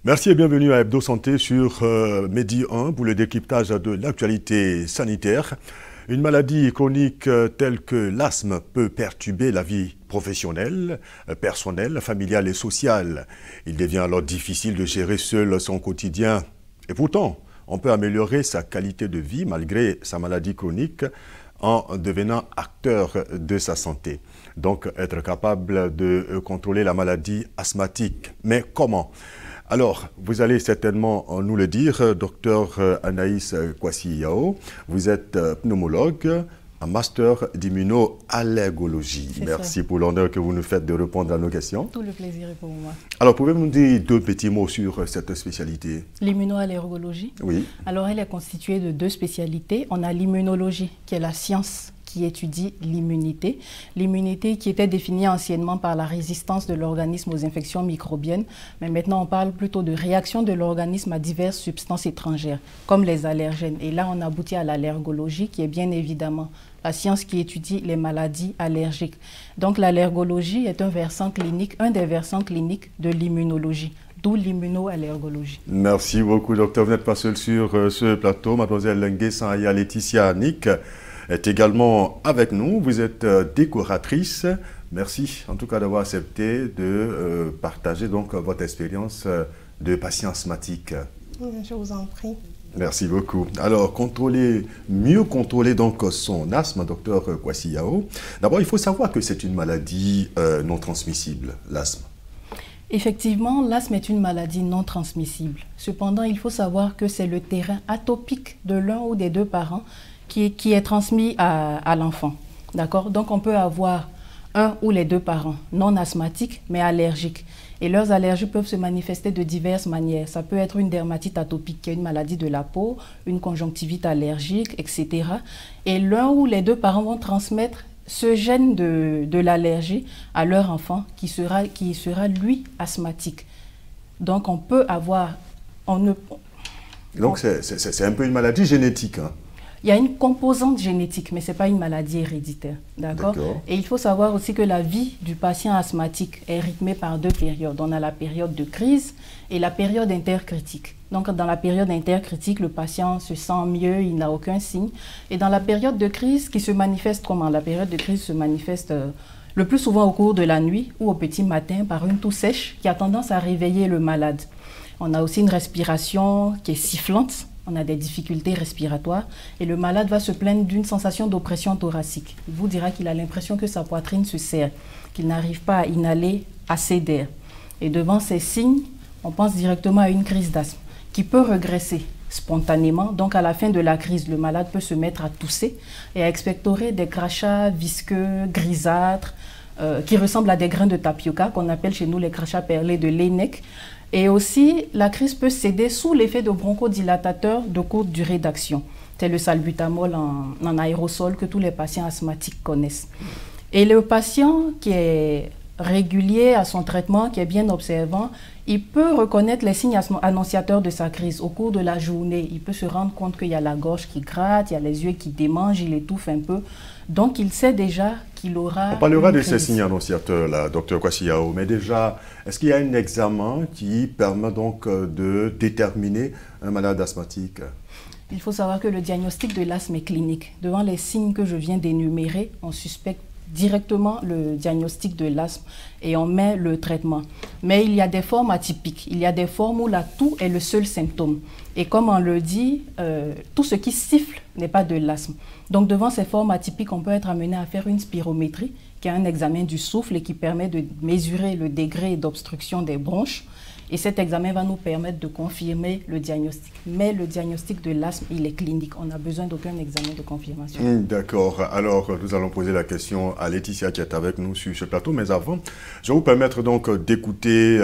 Merci et bienvenue à Hebdo Santé sur Medi 1 pour le décryptage de l'actualité sanitaire. Une maladie chronique telle que l'asthme peut perturber la vie professionnelle, personnelle, familiale et sociale. Il devient alors difficile de gérer seul son quotidien. Et pourtant, on peut améliorer sa qualité de vie malgré sa maladie chronique en devenant acteur de sa santé. Donc, être capable de contrôler la maladie asthmatique. Mais comment ? Alors, vous allez certainement nous le dire, docteur Anaïs Kwasi-Yao, vous êtes pneumologue, un master d'immunoallergologie. Merci pour l'honneur que vous nous faites de répondre à nos questions. Tout le plaisir est pour moi. Alors, pouvez-vous nous dire deux petits mots sur cette spécialité? L'immunoallergologie. Oui. Alors, elle est constituée de deux spécialités. On a l'immunologie, qui est la science qui étudie l'immunité. L'immunité qui était définie anciennement par la résistance de l'organisme aux infections microbiennes, mais maintenant on parle plutôt de réaction de l'organisme à diverses substances étrangères, comme les allergènes. Et là on aboutit à l'allergologie, qui est bien évidemment la science qui étudie les maladies allergiques. Donc l'allergologie est un des versants cliniques de l'immunologie. D'où l'immunoallergologie. Merci beaucoup, docteur. Vous n'êtes pas seul sur ce plateau. Mademoiselle Lengue Sanya Laetitia Annick est également avec nous. Vous êtes décoratrice. Merci en tout cas d'avoir accepté de partager donc votre expérience de patient asthmatique. Je vous en prie. Merci beaucoup. Alors, mieux contrôler donc son asthme, docteur Kwasi-Yao. D'abord, il faut savoir que c'est une maladie non transmissible, l'asthme. Effectivement, l'asthme est une maladie non transmissible. Cependant, il faut savoir que c'est le terrain atopique de l'un ou des deux parents qui est transmis à l'enfant. D'accord? Donc, on peut avoir un ou les deux parents non asthmatiques, mais allergiques. Et leurs allergies peuvent se manifester de diverses manières. Ça peut être une dermatite atopique, qui est une maladie de la peau, une conjonctivite allergique, etc. Et l'un ou les deux parents vont transmettre ce gène de l'allergie à leur enfant, qui sera lui, asthmatique. Donc, on peut avoir... Donc, c'est un peu une maladie génétique, hein? Il y a une composante génétique, mais ce n'est pas une maladie héréditaire. D'accord? Et il faut savoir aussi que la vie du patient asthmatique est rythmée par deux périodes. On a la période de crise et la période intercritique. Donc, dans la période intercritique, le patient se sent mieux, il n'a aucun signe. Et dans la période de crise, qui se manifeste comment? La période de crise se manifeste le plus souvent au cours de la nuit ou au petit matin par une toux sèche qui a tendance à réveiller le malade. On a aussi une respiration qui est sifflante. On a des difficultés respiratoires et le malade va se plaindre d'une sensation d'oppression thoracique. Il vous dira qu'il a l'impression que sa poitrine se serre, qu'il n'arrive pas à inhaler assez d'air. Et devant ces signes, on pense directement à une crise d'asthme qui peut regresser spontanément. Donc à la fin de la crise, le malade peut se mettre à tousser et à expectorer des crachats visqueux, grisâtres, qui ressemblent à des grains de tapioca, qu'on appelle chez nous les crachats perlés de Laennec. Et aussi, la crise peut céder sous l'effet de bronchodilatateurs de courte durée d'action. C'est le salbutamol en aérosol que tous les patients asthmatiques connaissent. Et le patient qui est régulier à son traitement, qui est bien observant, il peut reconnaître les signes annonciateurs de sa crise au cours de la journée. Il peut se rendre compte qu'il y a la gorge qui gratte, il y a les yeux qui démangent, il étouffe un peu. Donc, il sait déjà qu'il aura... On parlera de ces signes annonciateurs, là, docteur Kwasi-Yao. Mais déjà, est-ce qu'il y a un examen qui permet donc de déterminer un malade asthmatique? Il faut savoir que le diagnostic de l'asthme est clinique. Devant les signes que je viens d'énumérer, on suspecte directement le diagnostic de l'asthme et on met le traitement. Mais il y a des formes atypiques. Il y a des formes où la toux est le seul symptôme. Et comme on le dit, tout ce qui siffle n'est pas de l'asthme. Donc devant ces formes atypiques, on peut être amené à faire une spirométrie, qui est un examen du souffle et qui permet de mesurer le degré d'obstruction des bronches. Et cet examen va nous permettre de confirmer le diagnostic. Mais le diagnostic de l'asthme, il est clinique. On n'a besoin d'aucun examen de confirmation. D'accord. Alors, nous allons poser la question à Laetitia qui est avec nous sur ce plateau. Mais avant, je vais vous permettre donc d'écouter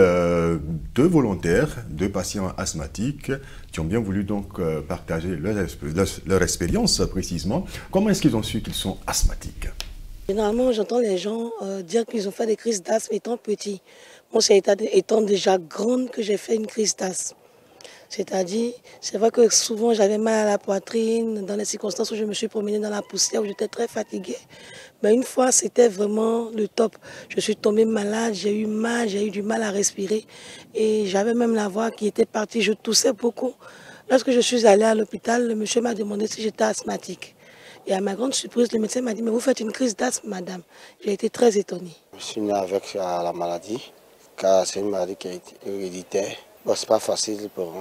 deux volontaires, deux patients asthmatiques qui ont bien voulu donc partager leur expérience précisément. Comment est-ce qu'ils ont su qu'ils sont asthmatiques? Généralement, j'entends les gens dire qu'ils ont fait des crises d'asthme étant petits. Moi, c'est étant déjà grande que j'ai fait une crise d'asthme. C'est-à-dire, c'est vrai que souvent j'avais mal à la poitrine, dans les circonstances où je me suis promenée dans la poussière, où j'étais très fatiguée. Mais une fois, c'était vraiment le top. Je suis tombée malade, j'ai eu mal, j'ai eu du mal à respirer. Et j'avais même la voix qui était partie, je toussais beaucoup. Lorsque je suis allée à l'hôpital, le monsieur m'a demandé si j'étais asthmatique. Et à ma grande surprise, le médecin m'a dit, mais vous faites une crise d'asthme, madame. J'ai été très étonnée. Je suis né avec la maladie, car c'est une maladie qui est héréditaire. Bon, c'est pas facile,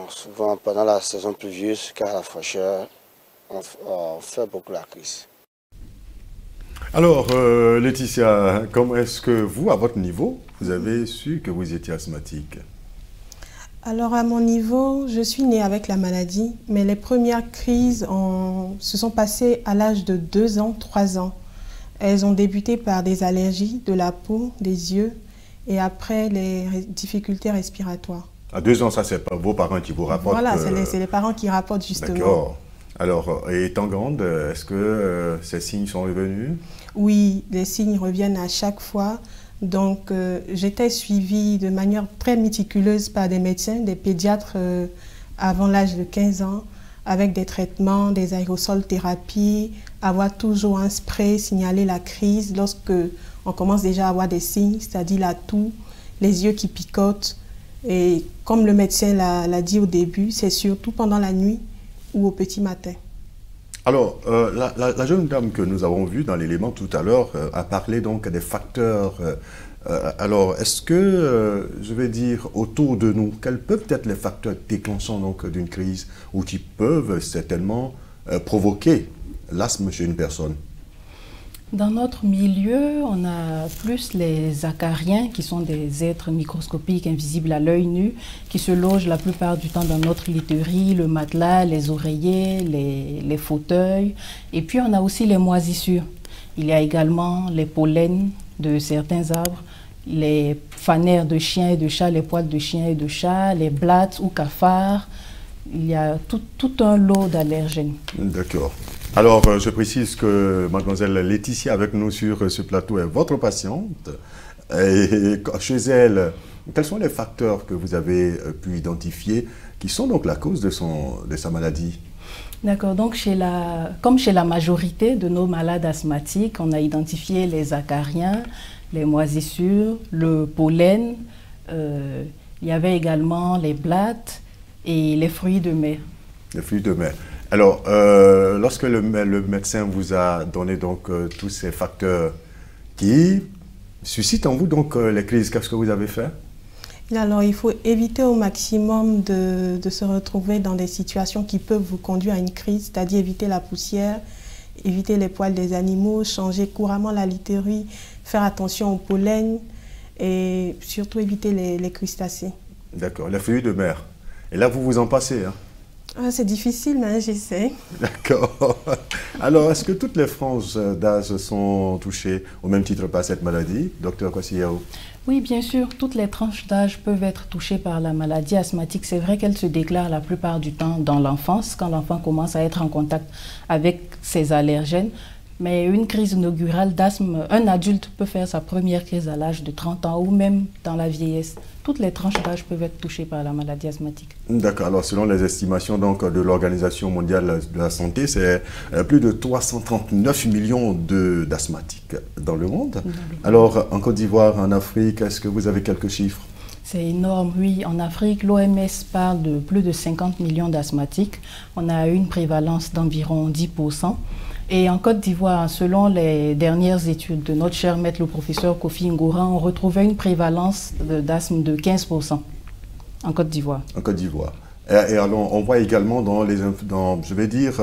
souvent pendant la saison pluvieuse, car la fraîcheur, on fait beaucoup la crise. Alors, Laetitia, comment est-ce que vous, à votre niveau, vous avez su que vous étiez asthmatique? Alors, à mon niveau, je suis née avec la maladie, mais les premières crises se sont passées à l'âge de 2 ans, 3 ans. Elles ont débuté par des allergies de la peau, des yeux, et après les difficultés respiratoires. À 2 ans, ça, c'est pas vos parents qui vous rapportent? Voilà, c'est les parents qui rapportent justement. D'accord. Alors, étant grande, est-ce que ces signes sont revenus? Oui, les signes reviennent à chaque fois. Donc, j'étais suivie de manière très méticuleuse par des médecins, des pédiatres avant l'âge de 15 ans, avec des traitements, des aérosols thérapies, avoir toujours un spray, signaler la crise lorsque on commence déjà à avoir des signes, c'est-à-dire la toux, les yeux qui picotent. Et comme le médecin l'a dit au début, c'est surtout pendant la nuit ou au petit matin. Alors, la jeune dame que nous avons vue dans l'élément tout à l'heure a parlé donc des facteurs. Alors, est-ce que, je vais dire, autour de nous, quels peuvent être les facteurs déclenchants d'une crise ou qui peuvent certainement provoquer l'asthme chez une personne? Dans notre milieu, on a plus les acariens, qui sont des êtres microscopiques invisibles à l'œil nu, qui se logent la plupart du temps dans notre literie, le matelas, les oreillers, les fauteuils. Et puis on a aussi les moisissures. Il y a également les pollens de certains arbres, les fanères de chiens et de chats, les poils de chiens et de chats, les blattes ou cafards. Il y a tout un lot d'allergènes. D'accord. Alors, je précise que mademoiselle Laetitia avec nous sur ce plateau est votre patiente. Et chez elle, quels sont les facteurs que vous avez pu identifier qui sont donc la cause de sa maladie? D'accord, donc comme chez la majorité de nos malades asthmatiques, on a identifié les acariens, les moisissures, le pollen, il y avait également les blattes et les fruits de mer. Les fruits de mer. Alors, lorsque le médecin vous a donné donc tous ces facteurs qui suscitent en vous donc les crises, qu'est-ce que vous avez fait? Alors, il faut éviter au maximum de se retrouver dans des situations qui peuvent vous conduire à une crise, c'est-à-dire éviter la poussière, éviter les poils des animaux, changer couramment la literie, faire attention au pollen et surtout éviter les crustacés. D'accord, les fruits de mer. Et là, vous vous en passez, hein? C'est difficile, mais j'essaie. D'accord. Alors, est-ce que toutes les franges d'âge sont touchées au même titre par cette maladie, docteur Kwasi-Yao? Oui, bien sûr, toutes les tranches d'âge peuvent être touchées par la maladie asthmatique. C'est vrai qu'elle se déclare la plupart du temps dans l'enfance, quand l'enfant commence à être en contact avec ses allergènes. Mais une crise inaugurale d'asthme, un adulte peut faire sa première crise à l'âge de 30 ans ou même dans la vieillesse. Toutes les tranches d'âge peuvent être touchées par la maladie asthmatique. D'accord. Alors, selon les estimations donc, de l'Organisation mondiale de la santé, c'est plus de 339 millions d'asthmatiques dans le monde. Alors, en Côte d'Ivoire, en Afrique, est-ce que vous avez quelques chiffres? C'est énorme, oui. En Afrique, l'OMS parle de plus de 50 millions d'asthmatiques. On a une prévalence d'environ 10%. Et en Côte d'Ivoire, selon les dernières études de notre cher maître, le professeur Kofi Ngora, on retrouvait une prévalence d'asthme de 15% en Côte d'Ivoire. En Côte d'Ivoire. Et alors, on voit également je vais dire,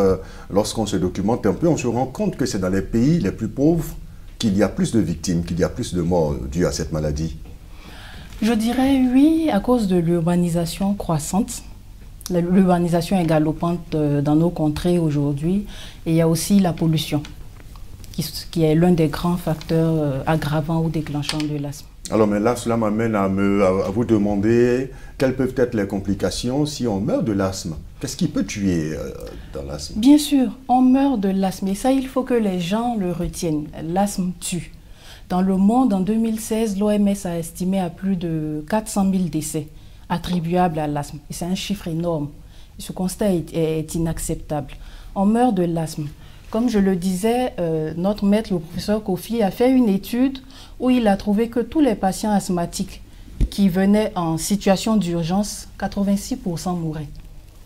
lorsqu'on se documente un peu, on se rend compte que c'est dans les pays les plus pauvres qu'il y a plus de victimes, qu'il y a plus de morts dues à cette maladie. Je dirais oui, à cause de l'urbanisation croissante. L'urbanisation est galopante dans nos contrées aujourd'hui. Et il y a aussi la pollution, qui est l'un des grands facteurs aggravants ou déclenchants de l'asthme. Alors, mais là, cela m'amène à vous demander quelles peuvent être les complications si on meurt de l'asthme. Qu'est-ce qui peut tuer dans l'asthme? Bien sûr, on meurt de l'asthme. Et ça, il faut que les gens le retiennent. L'asthme tue. Dans le monde, en 2016, l'OMS a estimé à plus de 400 000 décès attribuables à l'asthme. Et c'est un chiffre énorme. Ce constat est inacceptable. On meurt de l'asthme. Comme je le disais, notre maître, le professeur Kofi, a fait une étude où il a trouvé que tous les patients asthmatiques qui venaient en situation d'urgence, 86% mouraient,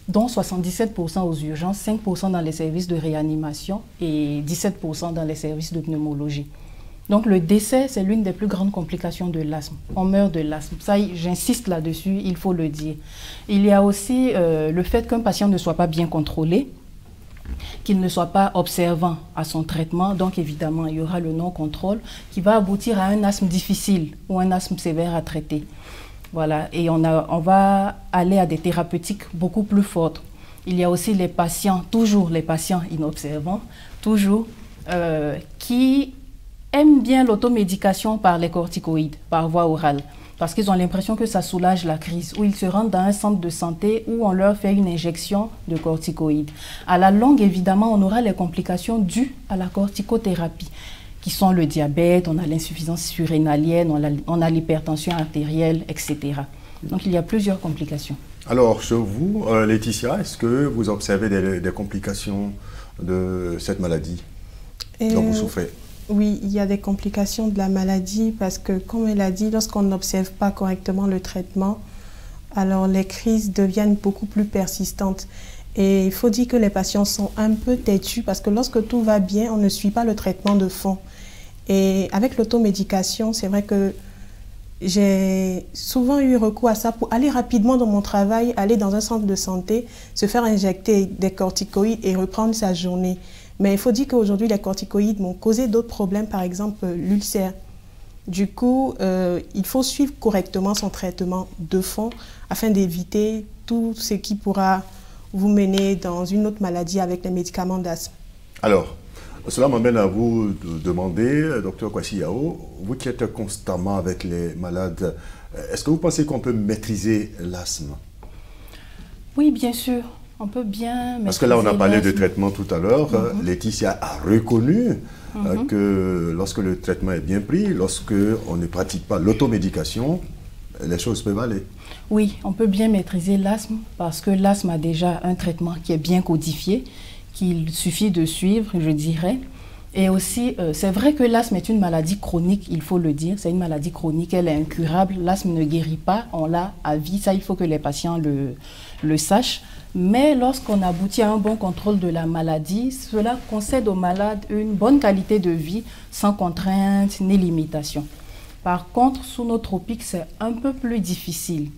dont 77% aux urgences, 5% dans les services de réanimation et 17% dans les services de pneumologie. Donc le décès, c'est l'une des plus grandes complications de l'asthme. On meurt de l'asthme. Ça, j'insiste là-dessus, il faut le dire. Il y a aussi le fait qu'un patient ne soit pas bien contrôlé, qu'il ne soit pas observant à son traitement. Donc évidemment, il y aura le non-contrôle qui va aboutir à un asthme difficile ou un asthme sévère à traiter. Voilà, et on va aller à des thérapeutiques beaucoup plus fortes. Il y a aussi les patients, toujours les patients inobservants, toujours, qui aiment bien l'automédication par les corticoïdes, par voie orale, parce qu'ils ont l'impression que ça soulage la crise, ou ils se rendent dans un centre de santé où on leur fait une injection de corticoïdes. À la longue, évidemment, on aura les complications dues à la corticothérapie, qui sont le diabète, on a l'insuffisance surrénalienne, on a l'hypertension artérielle, etc. Donc il y a plusieurs complications. Alors, chez vous, Laetitia, est-ce que vous observez des complications de cette maladie dont vous souffrez? Oui, il y a des complications de la maladie parce que, comme elle a dit, lorsqu'on n'observe pas correctement le traitement, alors les crises deviennent beaucoup plus persistantes. Et il faut dire que les patients sont un peu têtus parce que lorsque tout va bien, on ne suit pas le traitement de fond. Et avec l'automédication, c'est vrai que j'ai souvent eu recours à ça pour aller rapidement dans mon travail, aller dans un centre de santé, se faire injecter des corticoïdes et reprendre sa journée. Mais il faut dire qu'aujourd'hui, les corticoïdes m'ont causé d'autres problèmes, par exemple l'ulcère. Du coup, il faut suivre correctement son traitement de fond afin d'éviter tout ce qui pourra vous mener dans une autre maladie avec les médicaments d'asthme. Alors, cela m'amène à vous demander, Dr Kwasi Yao, vous qui êtes constamment avec les malades, est-ce que vous pensez qu'on peut maîtriser l'asthme? Oui, bien sûr. On peut bien... Parce que là, on a parlé de traitement tout à l'heure. Laetitia a reconnu que lorsque le traitement est bien pris, lorsque on ne pratique pas l'automédication, les choses peuvent aller. Oui, on peut bien maîtriser l'asthme parce que l'asthme a déjà un traitement qui est bien codifié, qu'il suffit de suivre, je dirais. Et aussi, c'est vrai que l'asthme est une maladie chronique, il faut le dire. C'est une maladie chronique, elle est incurable. L'asthme ne guérit pas, on l'a à vie. Ça, il faut que les patients le sachent. Mais lorsqu'on aboutit à un bon contrôle de la maladie, cela concède aux malades une bonne qualité de vie sans contrainte ni limitation. Par contre, sous nos tropiques, c'est un peu plus difficile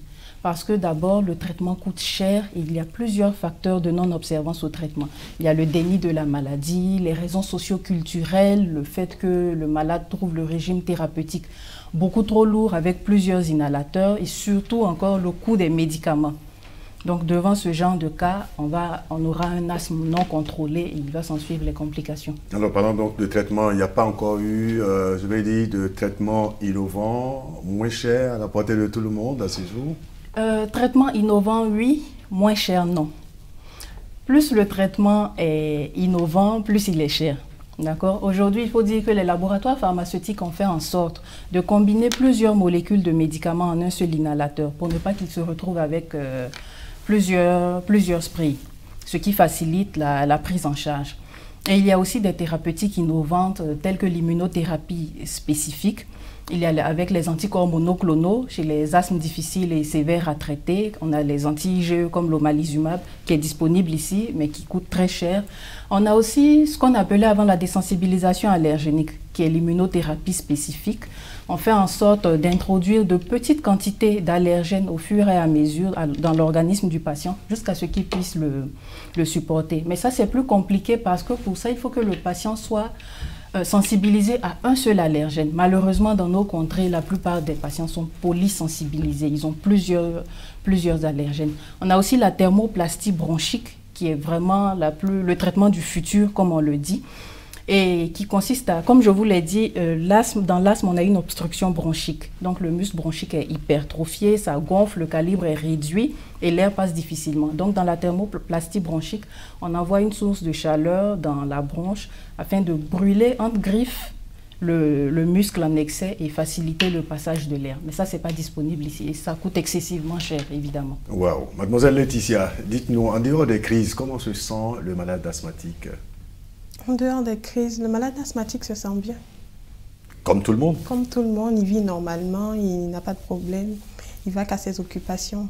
parce que d'abord, le traitement coûte cher et il y a plusieurs facteurs de non-observance au traitement. Il y a le déni de la maladie, les raisons socio-culturelles, le fait que le malade trouve le régime thérapeutique beaucoup trop lourd avec plusieurs inhalateurs et surtout encore le coût des médicaments. Donc, devant ce genre de cas, on aura un asthme non contrôlé et il va s'en suivre les complications. Alors, parlant donc de traitement, il n'y a pas encore eu, je vais dire, de traitement innovant, moins cher, à la portée de tout le monde à ce jour? Traitement innovant, oui. Moins cher, non. Plus le traitement est innovant, plus il est cher. D'accord. Aujourd'hui, il faut dire que les laboratoires pharmaceutiques ont fait en sorte de combiner plusieurs molécules de médicaments en un seul inhalateur pour ne pas qu'ils se retrouvent avec plusieurs sprays, ce qui facilite la prise en charge. Et il y a aussi des thérapeutiques innovantes telles que l'immunothérapie spécifique. Il y a avec les anticorps monoclonaux chez les asthmes difficiles et sévères à traiter. On a les anti-IgE comme l'omalizumab qui est disponible ici mais qui coûte très cher. On a aussi ce qu'on appelait avant la désensibilisation allergénique qui est l'immunothérapie spécifique. On fait en sorte d'introduire de petites quantités d'allergènes au fur et à mesure dans l'organisme du patient jusqu'à ce qu'il puisse le supporter. Mais ça, c'est plus compliqué parce que pour ça, il faut que le patient soit sensibilisé à un seul allergène. Malheureusement, dans nos contrées, la plupart des patients sont polysensibilisés. Ils ont plusieurs allergènes. On a aussi la thermoplastie bronchique qui est vraiment le traitement du futur, comme on le dit. Et qui consiste à, comme je vous l'ai dit, dans l'asthme, on a une obstruction bronchique. Donc, le muscle bronchique est hypertrophié, ça gonfle, le calibre est réduit et l'air passe difficilement. Donc, dans la thermoplastie bronchique, on envoie une source de chaleur dans la bronche afin de brûler entre griffes le muscle en excès et faciliter le passage de l'air. Mais ça, ce n'est pas disponible ici et ça coûte excessivement cher, évidemment. Waouh. Mademoiselle Laetitia, dites-nous, en dehors des crises, comment se sent le malade asthmatique? En dehors des crises, le malade asthmatique se sent bien. Comme tout le monde? Comme tout le monde, il vit normalement, il n'a pas de problème, il va qu'à ses occupations.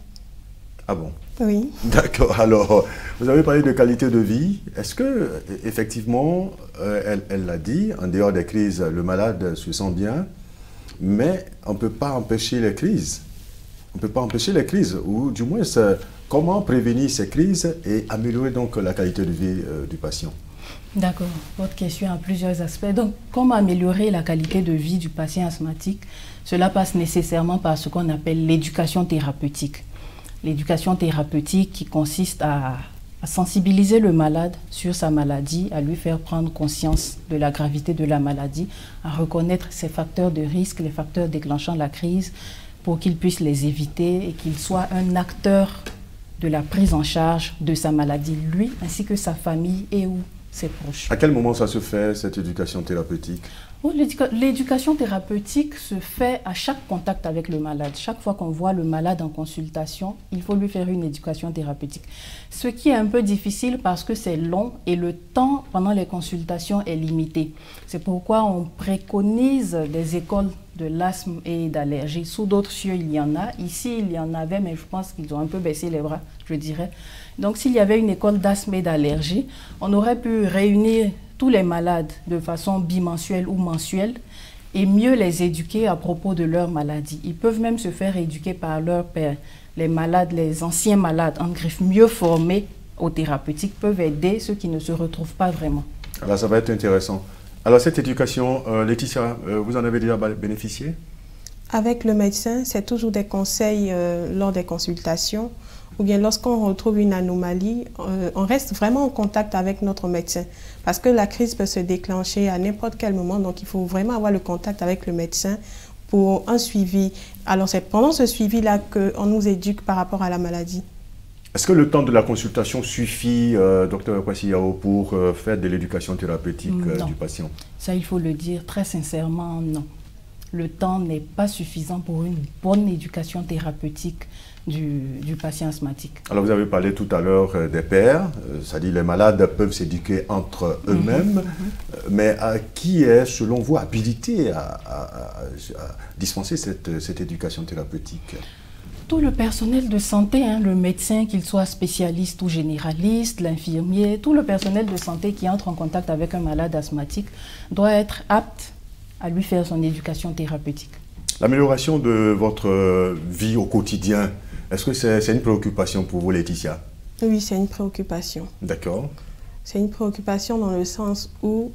Ah bon? Oui. D'accord. Alors, vous avez parlé de qualité de vie. Est-ce que, effectivement, elle l'a dit, en dehors des crises, le malade se sent bien, mais on ne peut pas empêcher les crises. On ne peut pas empêcher les crises, ou du moins, comment prévenir ces crises et améliorer donc la qualité de vie du patient? D'accord. Votre question a plusieurs aspects. Donc, comment améliorer la qualité de vie du patient asthmatique? Cela passe nécessairement par ce qu'on appelle l'éducation thérapeutique. L'éducation thérapeutique qui consiste à sensibiliser le malade sur sa maladie, à lui faire prendre conscience de la gravité de la maladie, à reconnaître ses facteurs de risque, les facteurs déclenchant la crise, pour qu'il puisse les éviter et qu'il soit un acteur de la prise en charge de sa maladie, lui ainsi que sa famille et ou ses proches. À quel moment ça se fait, cette éducation thérapeutique? L'éducation thérapeutique se fait à chaque contact avec le malade. Chaque fois qu'on voit le malade en consultation, il faut lui faire une éducation thérapeutique. Ce qui est un peu difficile parce que c'est long et le temps pendant les consultations est limité. C'est pourquoi on préconise des écoles de l'asthme et d'allergie. Sous d'autres cieux, il y en a. Ici, il y en avait, mais je pense qu'ils ont un peu baissé les bras, je dirais. Donc, s'il y avait une école d'asthme et d'allergie, on aurait pu réunir tous les malades de façon bimensuelle ou mensuelle et mieux les éduquer à propos de leur maladie. Ils peuvent même se faire éduquer par leur père. Les malades, les anciens malades, en griffe, mieux formés aux thérapeutiques, peuvent aider ceux qui ne se retrouvent pas vraiment. Alors, ça va être intéressant. Alors, cette éducation, Laetitia, vous en avez déjà bénéficié? Avec le médecin, c'est toujours des conseils lors des consultations. Ou bien lorsqu'on retrouve une anomalie, on reste vraiment en contact avec notre médecin. Parce que la crise peut se déclencher à n'importe quel moment. Donc, il faut vraiment avoir le contact avec le médecin pour un suivi. Alors, c'est pendant ce suivi-là qu'on nous éduque par rapport à la maladie. Est-ce que le temps de la consultation suffit, Dr Kwasi Yao, pour faire de l'éducation thérapeutique du patient? Ça, il faut le dire très sincèrement, non. Le temps n'est pas suffisant pour une bonne éducation thérapeutique du patient asthmatique. Alors, vous avez parlé tout à l'heure des pairs, c'est-à-dire les malades peuvent s'éduquer entre eux-mêmes, mais qui est, selon vous, habilité à dispenser cette éducation thérapeutique? Tout le personnel de santé, le médecin, qu'il soit spécialiste ou généraliste, l'infirmier, tout le personnel de santé qui entre en contact avec un malade asthmatique doit être apte à lui faire son éducation thérapeutique. L'amélioration de votre vie au quotidien, est-ce que c'est une préoccupation pour vous, Laetitia? Oui, c'est une préoccupation. D'accord. C'est une préoccupation dans le sens où,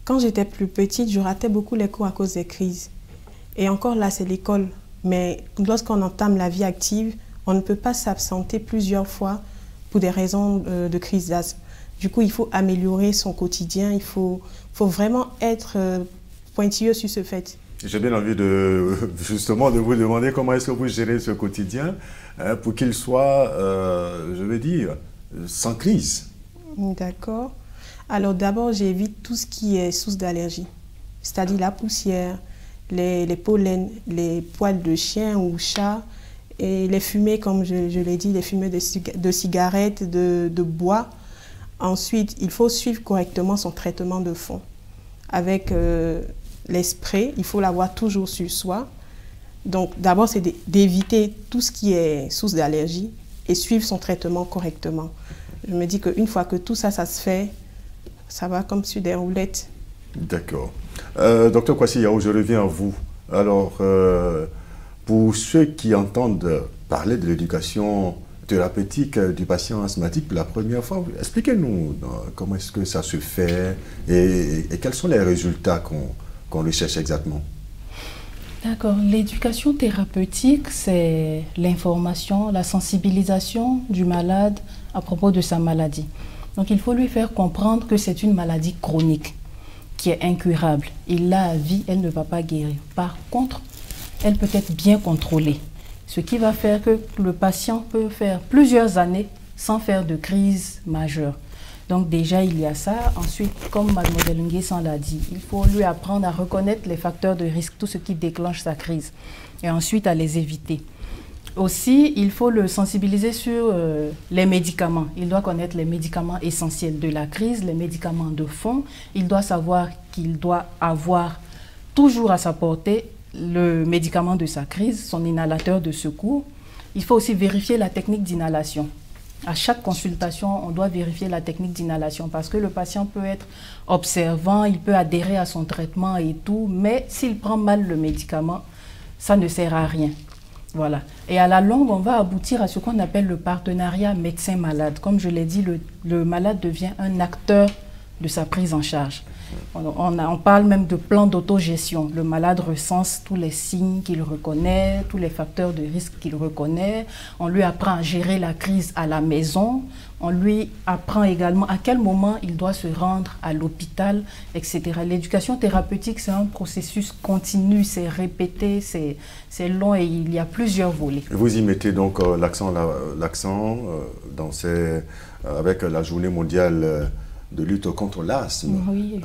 quand j'étais plus petite, je ratais beaucoup les cours à cause des crises. Et encore là, c'est l'école. Mais lorsqu'on entame la vie active, on ne peut pas s'absenter plusieurs fois pour des raisons de crise d'asthme. Du coup, il faut améliorer son quotidien, il faut vraiment être pointilleux sur ce fait. J'ai bien envie justement de vous demander comment est-ce que vous gérez ce quotidien pour qu'il soit, je veux dire, sans crise. D'accord. Alors d'abord, j'évite tout ce qui est source d'allergie, c'est-à-dire la poussière, les pollens, les poils de chien ou chat et les fumées, comme je l'ai dit, les fumées de cigarettes, de bois. Ensuite, il faut suivre correctement son traitement de fond. Avec les sprays, il faut l'avoir toujours sur soi. Donc d'abord, c'est d'éviter tout ce qui est source d'allergie et suivre son traitement correctement. Je me dis qu'une fois que tout ça, ça se fait, ça va comme sur des roulettes. D'accord. Docteur Kwasi Yao, je reviens à vous. Alors, pour ceux qui entendent parler de l'éducation thérapeutique du patient asthmatique pour la première fois, expliquez-nous comment est-ce que ça se fait et quels sont les résultats qu'on recherche exactement. D'accord. L'éducation thérapeutique, c'est l'information, la sensibilisation du malade à propos de sa maladie. Donc, il faut lui faire comprendre que c'est une maladie chronique qui est incurable. Il l'a à vie, elle ne va pas guérir. Par contre, elle peut être bien contrôlée. Ce qui va faire que le patient peut faire plusieurs années sans faire de crise majeure. Donc déjà, il y a ça. Ensuite, comme Mademoiselle Nguessan l'a dit, il faut lui apprendre à reconnaître les facteurs de risque, tout ce qui déclenche sa crise, et ensuite à les éviter. Aussi, il faut le sensibiliser sur les médicaments. Il doit connaître les médicaments essentiels de la crise, les médicaments de fond. Il doit savoir qu'il doit avoir toujours à sa portée le médicament de sa crise, son inhalateur de secours. Il faut aussi vérifier la technique d'inhalation. À chaque consultation, on doit vérifier la technique d'inhalation parce que le patient peut être observant, il peut adhérer à son traitement et tout, mais s'il prend mal le médicament, ça ne sert à rien. Voilà. Et à la longue, on va aboutir à ce qu'on appelle le partenariat médecin-malade. Comme je l'ai dit, le malade devient un acteur de sa prise en charge. On parle même de plan d'autogestion. Le malade recense tous les signes qu'il reconnaît, tous les facteurs de risque qu'il reconnaît. On lui apprend à gérer la crise à la maison. On lui apprend également à quel moment il doit se rendre à l'hôpital, etc. L'éducation thérapeutique, c'est un processus continu, c'est répété, c'est long et il y a plusieurs volets. Vous y mettez donc l'accent avec la journée mondiale de lutte contre l'asthme, oui,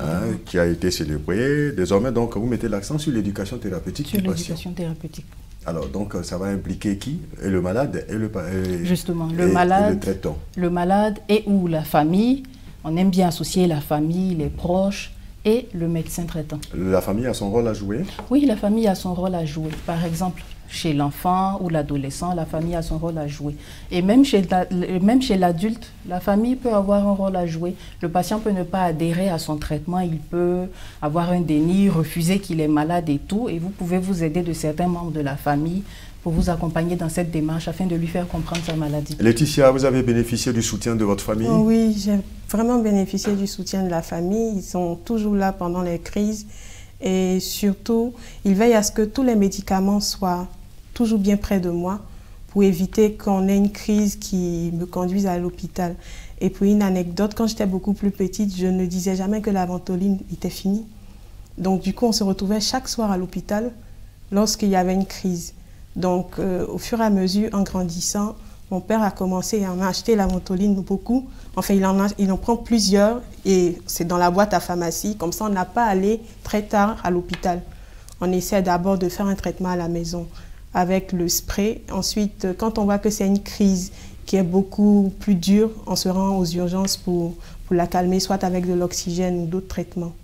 qui a été célébrée. Désormais, donc, vous mettez l'accent sur l'éducation thérapeutique du patient. Sur l'éducation thérapeutique. Alors, donc, ça va impliquer qui? Et le malade et Justement, le malade, le traitant. Le malade et ou la famille. On aime bien associer la famille, les proches et le médecin traitant. La famille a son rôle à jouer? Oui, la famille a son rôle à jouer. Par exemple, chez l'enfant ou l'adolescent, la famille a son rôle à jouer. Et même chez l'adulte, la famille peut avoir un rôle à jouer. Le patient peut ne pas adhérer à son traitement, il peut avoir un déni, refuser qu'il est malade et tout. Et vous pouvez vous aider de certains membres de la famille pour vous accompagner dans cette démarche afin de lui faire comprendre sa maladie. Laetitia, vous avez bénéficié du soutien de votre famille? Oui, j'ai vraiment bénéficié du soutien de la famille. Ils sont toujours là pendant les crises. Et surtout, ils veillent à ce que tous les médicaments soient toujours bien près de moi pour éviter qu'on ait une crise qui me conduise à l'hôpital. Et puis une anecdote, quand j'étais beaucoup plus petite, je ne disais jamais que la ventoline était finie. Donc du coup, on se retrouvait chaque soir à l'hôpital lorsqu'il y avait une crise. Donc au fur et à mesure, en grandissant, mon père a commencé à en acheter la ventoline beaucoup. Enfin, il en prend plusieurs et c'est dans la boîte à pharmacie. Comme ça, on n'a pas à aller très tard à l'hôpital. On essaie d'abord de faire un traitement à la maison avec le spray. Ensuite, quand on voit que c'est une crise qui est beaucoup plus dure, on se rend aux urgences pour la calmer, soit avec de l'oxygène ou d'autres traitements.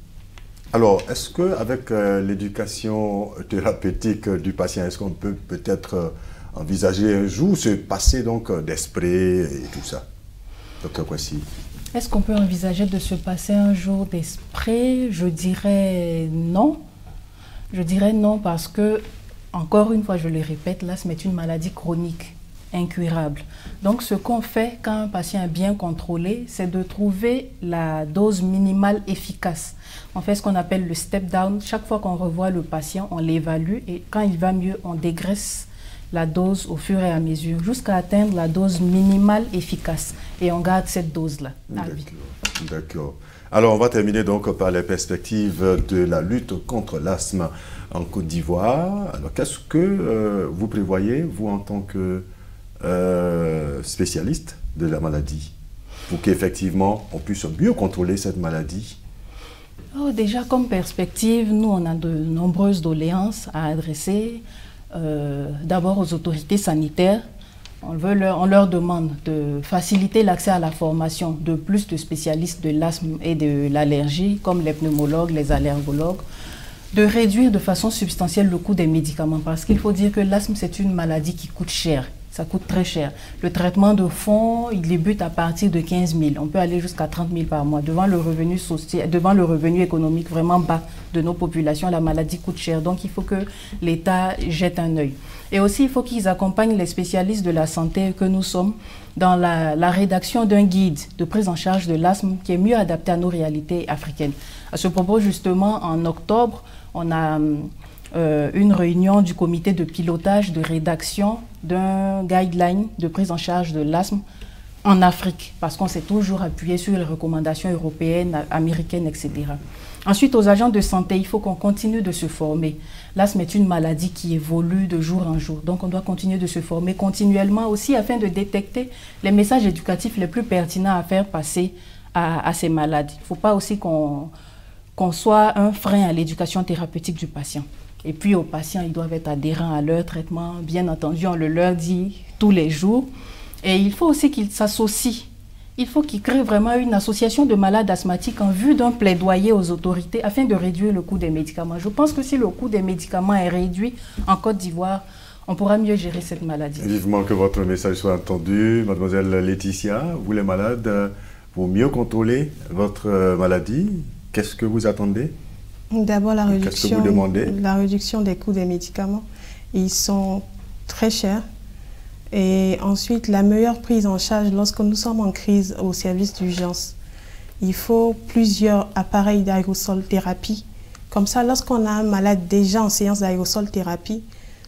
Alors, est-ce qu'avec l'éducation thérapeutique du patient, est-ce qu'on peut peut-être envisager un jour se passer donc des sprays et tout ça? Docteur Kwasi. Est-ce qu'on peut envisager de se passer un jour des sprays? Je dirais non. Je dirais non parce que, encore une fois, je le répète, l'asthme est une maladie chronique, incurable. Donc, ce qu'on fait quand un patient est bien contrôlé, c'est de trouver la dose minimale efficace. On fait ce qu'on appelle le step down. Chaque fois qu'on revoit le patient, on l'évalue et quand il va mieux, on dégraisse la dose au fur et à mesure jusqu'à atteindre la dose minimale efficace. Et on garde cette dose-là à vie. D'accord. Alors, on va terminer donc par les perspectives de la lutte contre l'asthme en Côte d'Ivoire. Alors, qu'est-ce que vous prévoyez, vous, en tant que spécialiste de la maladie, pour qu'effectivement, on puisse mieux contrôler cette maladie? Déjà, comme perspective, nous, on a de nombreuses doléances à adresser. D'abord aux autorités sanitaires. On leur demande de faciliter l'accès à la formation de plus de spécialistes de l'asthme et de l'allergie, comme les pneumologues, les allergologues, de réduire de façon substantielle le coût des médicaments, parce qu'il faut dire que l'asthme, c'est une maladie qui coûte cher. Ça coûte très cher. Le traitement de fond, il débute à partir de 15 000. On peut aller jusqu'à 30 000 par mois. Devant le revenu économique vraiment bas de nos populations, la maladie coûte cher. Donc, il faut que l'État jette un œil. Et aussi, il faut qu'ils accompagnent les spécialistes de la santé que nous sommes dans la rédaction d'un guide de prise en charge de l'asthme qui est mieux adapté à nos réalités africaines. À ce propos, justement, en octobre, on a une réunion du comité de pilotage de rédaction d'un guideline de prise en charge de l'asthme en Afrique, parce qu'on s'est toujours appuyé sur les recommandations européennes, américaines, etc. Ensuite, aux agents de santé, il faut qu'on continue de se former. L'asthme est une maladie qui évolue de jour en jour, donc on doit continuer de se former continuellement aussi afin de détecter les messages éducatifs les plus pertinents à faire passer à ces malades. Il ne faut pas aussi qu'on soit un frein à l'éducation thérapeutique du patient. Et puis aux patients, ils doivent être adhérents à leur traitement. Bien entendu, on le leur dit tous les jours. Et il faut aussi qu'ils s'associent. Il faut qu'ils créent vraiment une association de malades asthmatiques en vue d'un plaidoyer aux autorités afin de réduire le coût des médicaments. Je pense que si le coût des médicaments est réduit en Côte d'Ivoire, on pourra mieux gérer cette maladie. Vivement que votre message soit entendu. Mademoiselle Laetitia, vous les malades, pour mieux contrôler votre maladie, qu'est-ce que vous attendez? D'abord, la réduction des coûts des médicaments. Ils sont très chers. Et ensuite, la meilleure prise en charge lorsque nous sommes en crise au service d'urgence. Il faut plusieurs appareils d'aérosol thérapie. Comme ça, lorsqu'on a un malade déjà en séance d'aérosol thérapie,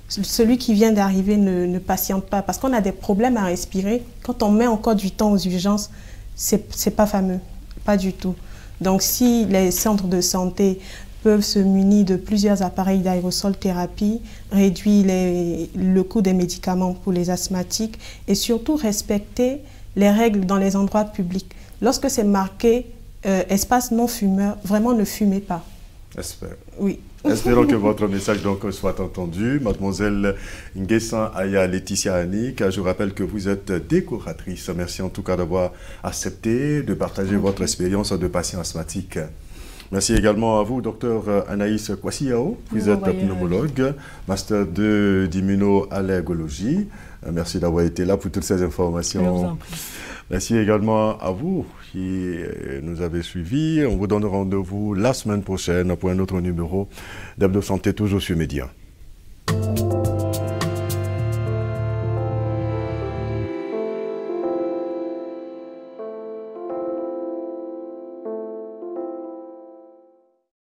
celui qui vient d'arriver ne patiente pas parce qu'on a des problèmes à respirer. Quand on met encore du temps aux urgences, c'est pas fameux, pas du tout. Donc si les centres de santé peuvent se munir de plusieurs appareils d'aérosol thérapie, réduire le coût des médicaments pour les asthmatiques et surtout respecter les règles dans les endroits publics. Lorsque c'est marqué espace non fumeur, vraiment ne fumez pas. J'espère. Oui. Espérons que votre message donc soit entendu. Mademoiselle Nguessan Aya Laetitia Annick, je rappelle que vous êtes décoratrice. Merci en tout cas d'avoir accepté de partager votre expérience de patient asthmatique. Merci également à vous, docteur Anaïs Kwasiao. Vous êtes pneumologue, master 2 d'immunoallergologie. Merci d'avoir été là pour toutes ces informations. Merci également à vous qui nous avez suivis. On vous donne rendez-vous la semaine prochaine pour un autre numéro d'Hebdo Santé, toujours sur Média.